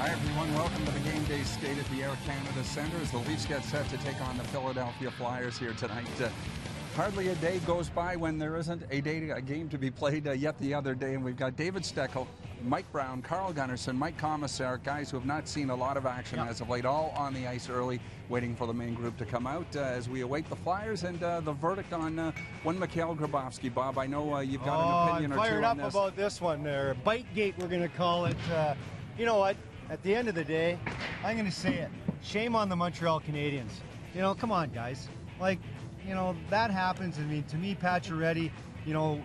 Hi everyone, welcome to the game day skate at the Air Canada Centre as the Leafs get set to take on the Philadelphia Flyers here tonight. Hardly a day goes by when there isn't a game to be played yet the other day, and we've got David Steckel, Mike Brown, Carl Gunnarsson, Mike Commissar, guys who have not seen a lot of action as of late, all on the ice early, waiting for the main group to come out as we await the Flyers and the verdict on one Mikhail Grabovski. Bob, I know you've got an opinion or two on this. I'm fired up about this one there. Bitegate, we're going to call it. You know what? At the end of the day, I'm going to say it. Shame on the Montreal Canadiens. You know, come on, guys. Like, you know, that happens. I mean, to me, Pacioretty, you know,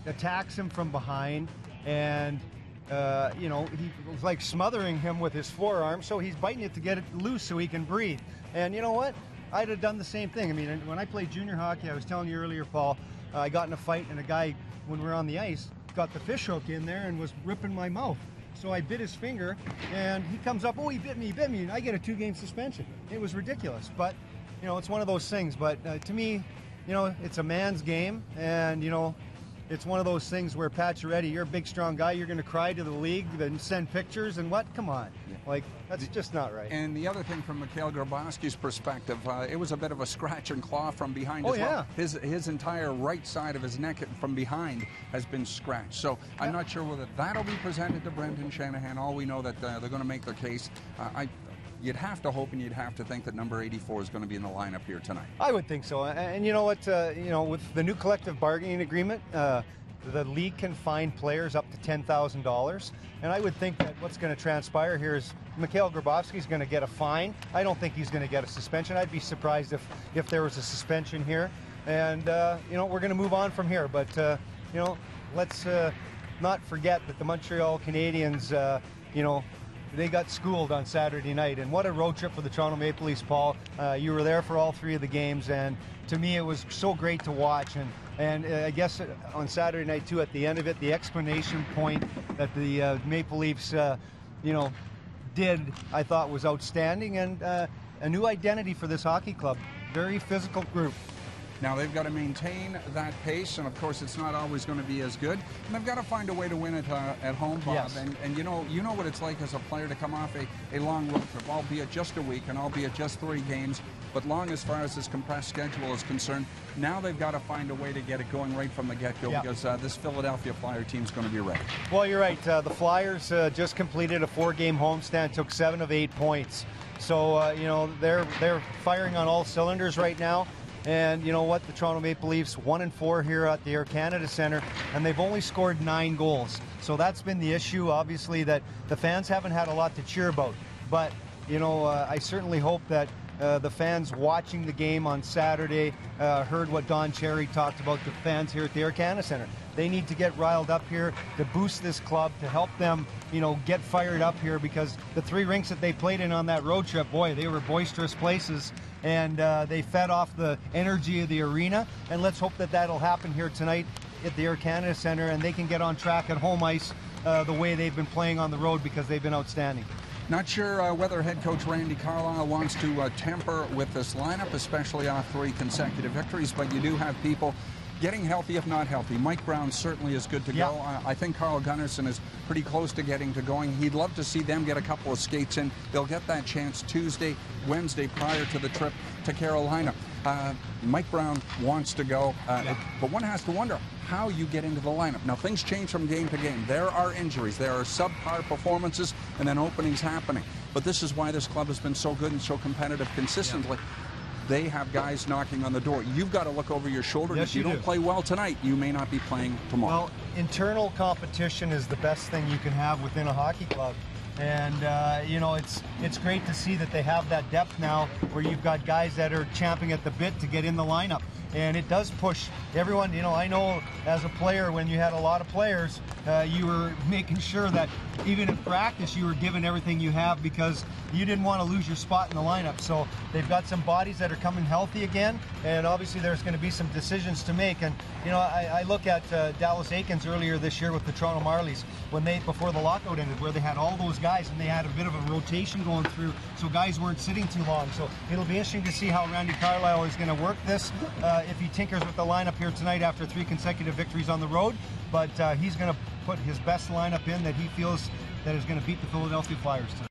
attacks him from behind, and, you know, he was like smothering him with his forearm, so he's biting it to get it loose so he can breathe. And you know what? I'd have done the same thing. I mean, when I played junior hockey, I was telling you earlier, Paul, I got in a fight, and a guy, when we were on the ice, got the fish hook in there and was ripping my mouth. So I bit his finger, and he comes up, oh, he bit me, and I get a 2-game suspension. It was ridiculous, but, you know, it's one of those things. But to me, you know, it's a man's game, and, you know, it's one of those things where, Pacioretty, you're a big, strong guy, you're going to cry to the league and send pictures and what? Come on. Yeah. Like, that's just not right. And the other thing from Mikhail Grabovski's perspective, it was a bit of a scratch and claw from behind as well. His entire right side of his neck from behind has been scratched. So I'm not sure whether that'll be presented to Brendan Shanahan. All we know that they're going to make their case. You'd have to hope and you'd have to think that number 84 is going to be in the lineup here tonight. I would think so. And you know what? You know, with the new collective bargaining agreement, the league can fine players up to $10,000. And I would think that what's going to transpire here is Mikhail Grabovski is going to get a fine. I don't think he's going to get a suspension. I'd be surprised if there was a suspension here. And, you know, we're going to move on from here. But, you know, let's not forget that the Montreal Canadiens, you know, they got schooled on Saturday night, and what a road trip for the Toronto Maple Leafs, Paul. You were there for all 3 of the games, and to me it was so great to watch. And I guess on Saturday night too, at the end of it, the explanation point that the Maple Leafs, you know, did, I thought was outstanding, and a new identity for this hockey club. Very physical group. Now they've got to maintain that pace, and of course it's not always going to be as good. And they've got to find a way to win it at home, Bob. Yes. And you know what it's like as a player to come off a long road trip, albeit just a week and albeit just 3 games, but long as far as this compressed schedule is concerned. Now they've got to find a way to get it going right from the get-go because this Philadelphia Flyer team is going to be ready. Well, you're right. The Flyers just completed a 4-game homestand, took 7 of 8 points. So you know, they're firing on all cylinders right now. And you know what? The Toronto Maple Leafs 1-4 here at the Air Canada Centre, and they've only scored 9 goals. So that's been the issue, obviously, that the fans haven't had a lot to cheer about. But you know, I certainly hope that the fans watching the game on Saturday heard what Don Cherry talked about the fans here at the Air Canada Centre. They need to get riled up here to boost this club, to help them, you know, get fired up here, because the 3 rinks that they played in on that road trip, boy, they were boisterous places, and they fed off the energy of the arena. And let's hope that that'll happen here tonight at the Air Canada Centre, and they can get on track at home ice the way they've been playing on the road, because they've been outstanding. Not sure whether head coach Randy Carlyle wants to temper with this lineup, especially off 3 consecutive victories, but you do have people getting healthy, if not healthy. Mike Brown certainly is good to go. I think Carl Gunnarsson is pretty close to getting to going. He'd love to see them get a couple of skates in. They'll get that chance Tuesday, Wednesday prior to the trip to Carolina. Mike Brown wants to go, but one has to wonder how you get into the lineup. Now, things change from game to game. There are injuries, there are subpar performances, and then openings happening. But this is why this club has been so good and so competitive consistently. They have guys knocking on the door. You've got to look over your shoulder. Yes, if you don't play well tonight, you may not be playing tomorrow. Well, internal competition is the best thing you can have within a hockey club. And, you know, it's great to see that they have that depth now where you've got guys that are champing at the bit to get in the lineup. And it does push everyone. You know, I know as a player, when you had a lot of players, you were making sure that even in practice you were giving everything you have, because you didn't want to lose your spot in the lineup. So they've got some bodies that are coming healthy again, and obviously there's going to be some decisions to make. And you know, I look at Dallas Aikens earlier this year with the Toronto Marlies, when before the lockout ended, where they had all those guys and they had a bit of a rotation going through, so guys weren't sitting too long. So it'll be interesting to see how Randy Carlyle is going to work this, if he tinkers with the lineup here tonight after 3 consecutive victories on the road. But he's going to put his best lineup in that he feels that is going to beat the Philadelphia Flyers tonight.